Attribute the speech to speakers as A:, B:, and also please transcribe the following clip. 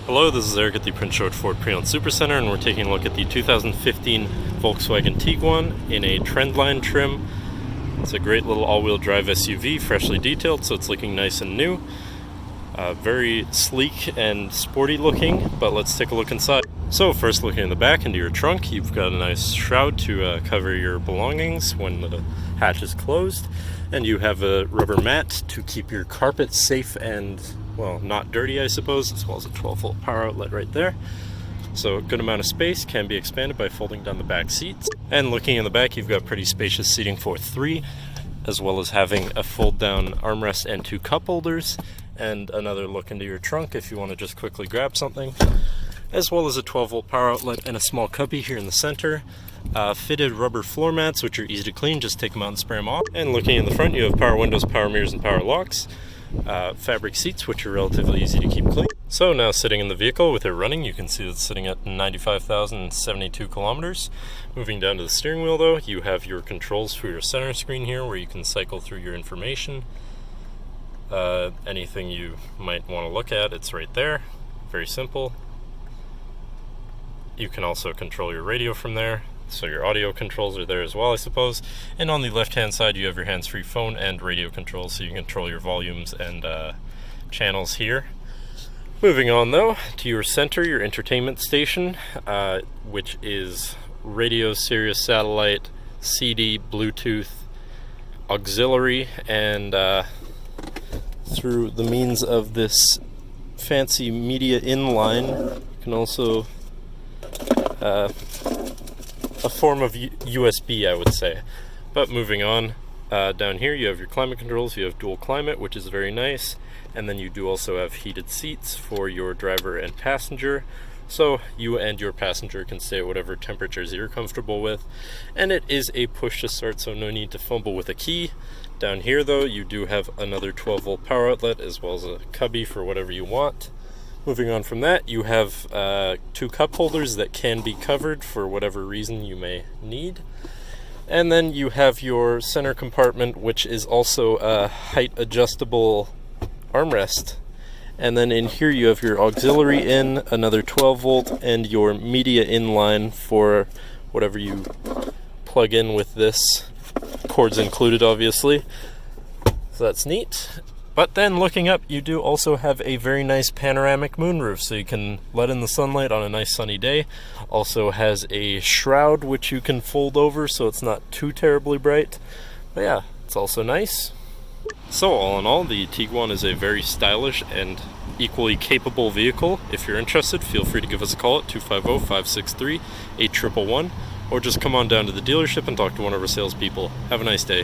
A: Hello, this is Eric at the Prince George Ford Pre-Owned Supercenter, and we're taking a look at the 2015 Volkswagen Tiguan in a Trendline trim. It's a great little all-wheel drive SUV, freshly detailed, so it's looking nice and new. Very sleek and sporty looking, but let's take a look inside. So first, looking in the back into your trunk, you've got a nice shroud to cover your belongings when the hatch is closed, and you have a rubber mat to keep your carpet safe and, well, not dirty, I suppose, as well as a 12-volt power outlet right there. So a good amount of space, can be expanded by folding down the back seats. And looking in the back, you've got pretty spacious seating for three, as well as having a fold-down armrest and two cup holders, and another look into your trunk if you want to just quickly grab something, as well as a 12-volt power outlet and a small cubby here in the center. Fitted rubber floor mats, which are easy to clean, just take them out and spray them off. And looking in the front, you have power windows, power mirrors, and power locks. Fabric seats, which are relatively easy to keep clean. So now sitting in the vehicle with it running, you can see it's sitting at 95,072 kilometers. Moving down to the steering wheel though, you have your controls for your center screen here where you can cycle through your information. Anything you might want to look at, it's right there. Very simple. You can also control your radio from there. So your audio controls are there as well, I suppose. And on the left-hand side, you have your hands-free phone and radio controls, so you can control your volumes and channels here. Moving on, though, to your center, your entertainment station, which is radio, Sirius satellite, CD, Bluetooth, auxiliary, and through the means of this fancy media inline, you can also a form of USB, I would say. But moving on, down here you have your climate controls. You have dual climate, which is very nice, and then you do also have heated seats for your driver and passenger, so you and your passenger can stay at whatever temperatures you're comfortable with. And it is a push to start, so no need to fumble with a key. Down here though, you do have another 12-volt power outlet as well as a cubby for whatever you want. Moving on from that, you have two cup holders that can be covered for whatever reason you may need. And then you have your center compartment, which is also a height adjustable armrest. And then in here you have your auxiliary in, another 12-volt, and your media inline for whatever you plug in with this. Cords included, obviously. So that's neat. But then looking up, you do also have a very nice panoramic moonroof, so you can let in the sunlight on a nice sunny day. Also has a shroud which you can fold over so it's not too terribly bright. But yeah, it's also nice. So all in all, the Tiguan is a very stylish and equally capable vehicle. If you're interested, feel free to give us a call at 250-563-8111, or just come on down to the dealership and talk to one of our salespeople. Have a nice day.